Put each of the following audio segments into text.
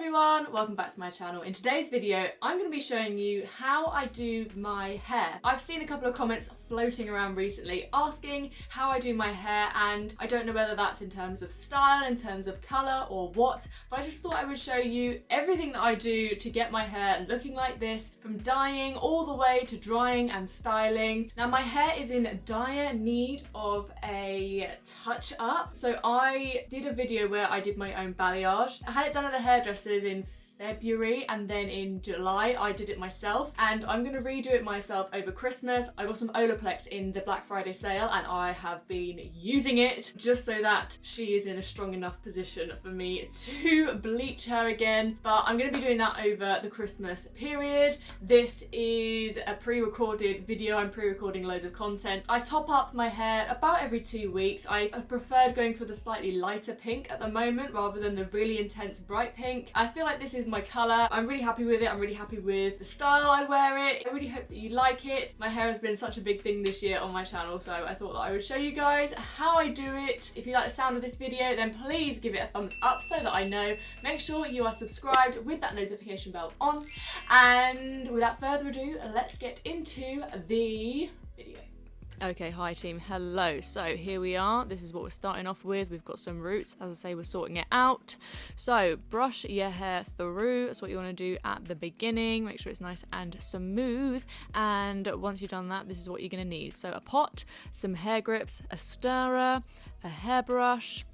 everyone, welcome back to my channel. In today's video, I'm going to be showing you how I do my hair. I've seen a couple of comments floating around recently asking how I do my hair, and I don't know whether that's in terms of style, in terms of colour or what, but I just thought I would show you everything that I do to get my hair looking like this, from dyeing all the way to drying and styling. Now my hair is in dire need of a touch up, so I did a video where I did my own balayage. I had it done at the hairdressers in February, and then in July I did it myself, and I'm going to redo it myself over Christmas. I got some Olaplex in the Black Friday sale and I have been using it just so that she is in a strong enough position for me to bleach her again, but I'm going to be doing that over the Christmas period. This is a pre-recorded video. I'm pre-recording loads of content. I top up my hair about every 2 weeks. I have preferred going for the slightly lighter pink at the moment rather than the really intense bright pink. I feel like this is my colour. I'm really happy with it. I'm really happy with the style I wear it. I really hope that you like it. My hair has been such a big thing this year on my channel, so I thought that I would show you guys how I do it. If you like the sound of this video, then please give it a thumbs up so that I know. Make sure you are subscribed with that notification bell on. And without further ado, let's get into the video. Okay, hi team, hello. So here we are, this is what we're starting off with. We've got some roots, as I say, we're sorting it out. So brush your hair through, that's what you want to do at the beginning. Make sure it's nice and smooth, and once you've done that, this is what you're going to need. So a pot, some hair grips, a stirrer, a hairbrush,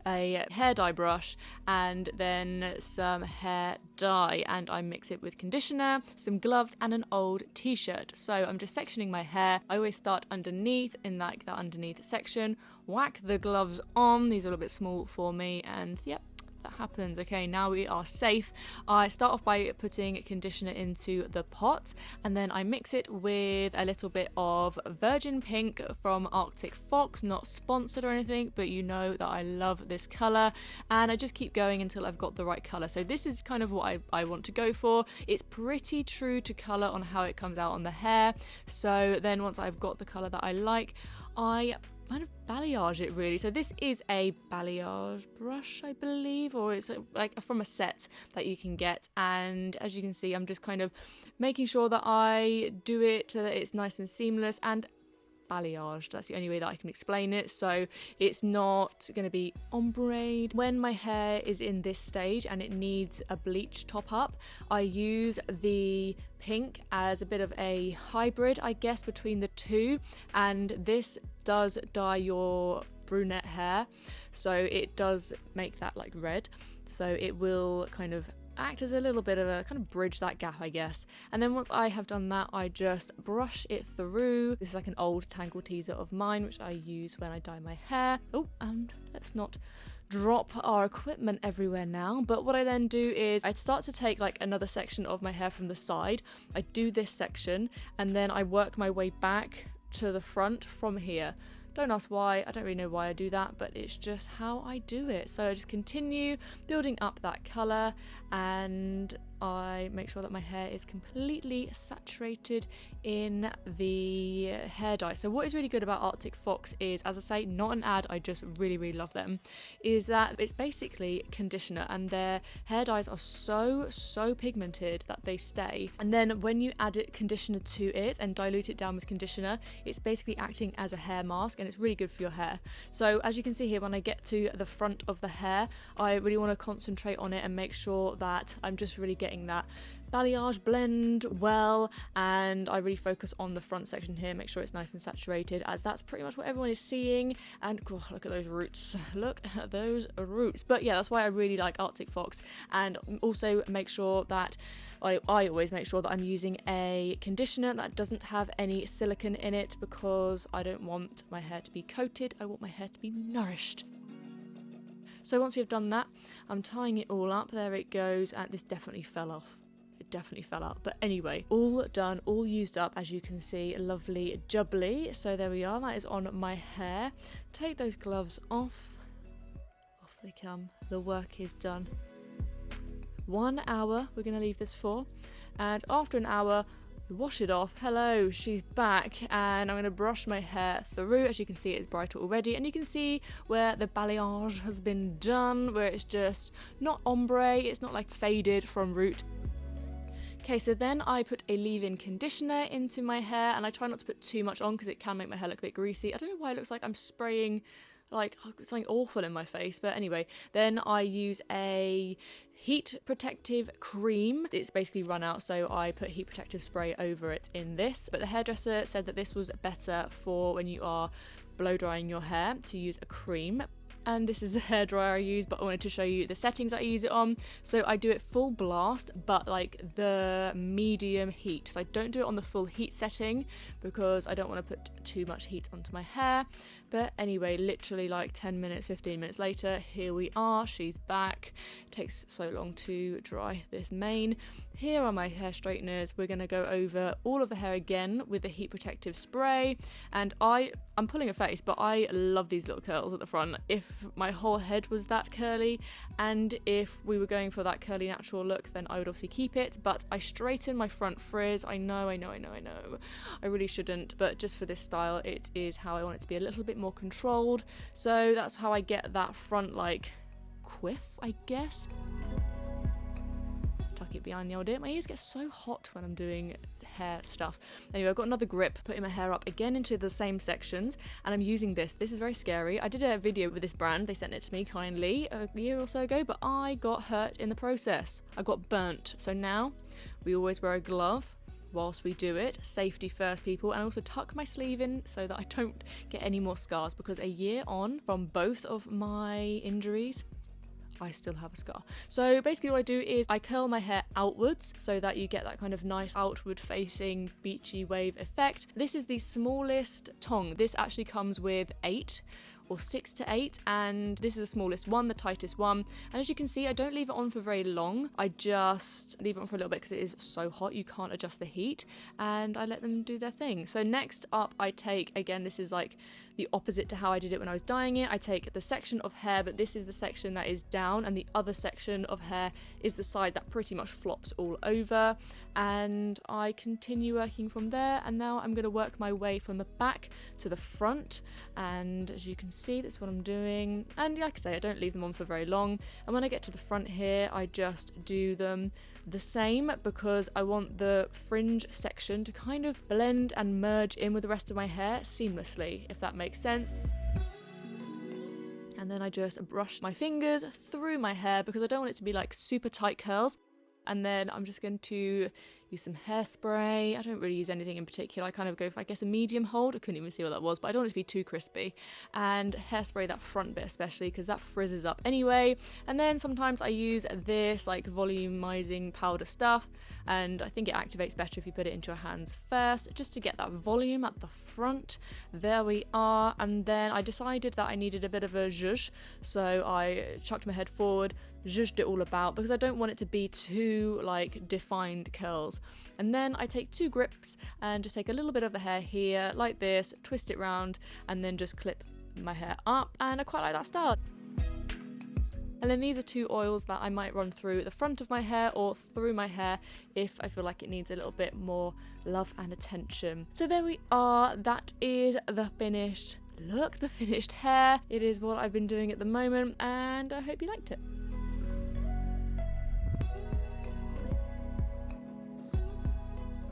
a hair dye brush, and then some hair dye, and I mix it with conditioner, some gloves and an old t-shirt. So I'm just sectioning my hair. I always start underneath in that underneath section, whack the gloves on. These are a little bit small for me, and yep, that happens. Okay, now we are safe. I start off by putting conditioner into the pot, and then I mix it with a little bit of virgin pink from Arctic Fox. Not sponsored or anything, but you know that I love this colour, and I just keep going until I've got the right colour. So this is kind of what I want to go for. It's pretty true to colour on how it comes out on the hair. So then once I've got the colour that I like, I kind of balayage it really. So this is a balayage brush, I believe, or it's like from a set that you can get, and as you can see, I'm just kind of making sure that I do it so that it's nice and seamless and balayaged. That's the only way that I can explain it, so it's not going to be ombre. When my hair is in this stage and it needs a bleach top up, I use the pink as a bit of a hybrid, I guess, between the two, and this does dye your brunette hair, so it does make that like red, so it will kind of act as a little bit of a kind of bridge that gap, I guess. And then once I have done that, I just brush it through. This is like an old Tangle teaser of mine, which I use when I dye my hair. Oh, and let's not drop our equipment everywhere now. But what I then do is I start to take like another section of my hair from the side. I do this section, and then I work my way back to the front from here. Don't ask why, I don't really know why I do that, but it's just how I do it. So I just continue building up that colour, and I make sure that my hair is completely saturated in the hair dye. So what is really good about Arctic Fox is, as I say, not an ad, I just really love them, is that it's basically conditioner, and their hair dyes are so pigmented that they stay. And then when you add conditioner to it and dilute it down with conditioner, it's basically acting as a hair mask, and it's really good for your hair. So as you can see here, when I get to the front of the hair, I really want to concentrate on it and make sure that I'm just really getting that balayage blend well, and I really focus on the front section here, make sure it's nice and saturated, as that's pretty much what everyone is seeing. And oh, look at those roots, look at those roots. But yeah, that's why I really like Arctic Fox, and also make sure that I always make sure that I'm using a conditioner that doesn't have any silicone in it, because I don't want my hair to be coated, I want my hair to be nourished. So once we've done that, I'm tying it all up. There it goes, and this definitely fell off. It definitely fell out. But anyway, all done, all used up, as you can see, lovely jubbly. So there we are, that is on my hair. Take those gloves off. Off they come. The work is done. 1 hour we're going to leave this for, and after an hour wash it off. Hello, she's back, and I'm going to brush my hair through. As you can see, it's brighter already, and you can see where the balayage has been done, where it's just not ombre, it's not like faded from root. Okay, so then I put a leave-in conditioner into my hair, and I try not to put too much on because it can make my hair look a bit greasy. I don't know why it looks like I'm spraying like something awful in my face, but anyway, then I use a heat protective cream. It's basically run out, so I put heat protective spray over it in this, but the hairdresser said that this was better for when you are blow drying your hair to use a cream. And this is the hairdryer I use, but I wanted to show you the settings that I use it on. So I do it full blast, but like the medium heat. So I don't do it on the full heat setting because I don't want to put too much heat onto my hair. But anyway, literally like 10 minutes, 15 minutes later, here we are, she's back. It takes so long to dry this mane. Here are my hair straighteners. We're going to go over all of the hair again with the heat protective spray. And I'm pulling a face, but I love these little curls at the front. If my whole head was that curly, and if we were going for that curly natural look, then I would obviously keep it, but I straighten my front frizz. I know. I really shouldn't, but just for this style, it is how I want it to be a little bit more controlled. So that's how I get that front like quiff, I guess. Tuck it behind the old ear. My ears get so hot when I'm doing hair stuff. Anyway, I've got another grip, putting my hair up again into the same sections, and I'm using this. This is very scary. I did a video with this brand. They sent it to me kindly a year or so ago, but I got hurt in the process. I got burnt. So now we always wear a glove whilst we do it. Safety first, people. And I also tuck my sleeve in so that I don't get any more scars, because a year on from both of my injuries, I still have a scar. So basically what I do is I curl my hair outwards so that you get that kind of nice outward facing beachy wave effect. This is the smallest tong. This actually comes with 8 or 6 to 8, and this is the smallest one, the tightest one. And as you can see, I don't leave it on for very long. I just leave it on for a little bit because it is so hot, you can't adjust the heat, and I let them do their thing. So next up, I take, again, this is like the opposite to how I did it when I was dyeing it. I take the section of hair, but this is the section that is down, and the other section of hair is the side that pretty much flops all over, and I continue working from there. And now I'm going to work my way from the back to the front, and as you can see, that's what I'm doing. And like I say, I don't leave them on for very long, and when I get to the front here, I just do them the same because I want the fringe section to kind of blend and merge in with the rest of my hair seamlessly, if that makes sense. And then I just brush my fingers through my hair because I don't want it to be like super tight curls. And then I'm just going to use some hairspray. I don't really use anything in particular. I kind of go for, I guess, a medium hold. I couldn't even see what that was, but I don't want it to be too crispy. And hairspray that front bit especially because that frizzes up anyway. And then sometimes I use this like volumizing powder stuff, and I think it activates better if you put it into your hands first, just to get that volume at the front. There we are. And then I decided that I needed a bit of a zhuzh, so I chucked my head forward, zhuzhed it all about because I don't want it to be too like defined curls. And then I take 2 grips and just take a little bit of the hair here like this, twist it round, and then just clip my hair up, and I quite like that style. And then these are 2 oils that I might run through the front of my hair or through my hair if I feel like it needs a little bit more love and attention. So there we are. That is the finished look, the finished hair. It is what I've been doing at the moment, and I hope you liked it.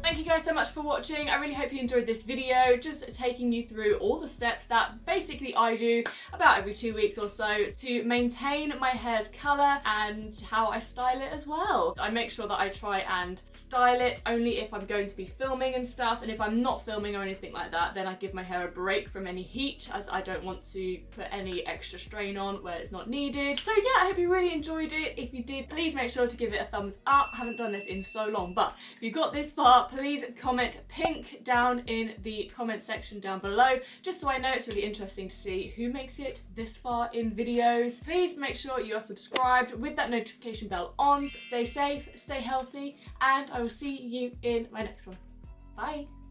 Thank you guys so much for watching. I really hope you enjoyed this video, just taking you through all the steps that basically I do about every 2 weeks or so to maintain my hair's colour and how I style it as well. I make sure that I try and style it only if I'm going to be filming and stuff, and if I'm not filming or anything like that, then I give my hair a break from any heat, as I don't want to put any extra strain on where it's not needed. So yeah, I hope you really enjoyed it. If you did, please make sure to give it a thumbs up. I haven't done this in so long, but if you got this far, please comment pink down in the comment section down below, just so I know. It's really interesting to see who makes it this far in videos. Please make sure you are subscribed with that notification bell on. Stay safe, stay healthy, and I will see you in my next one. Bye.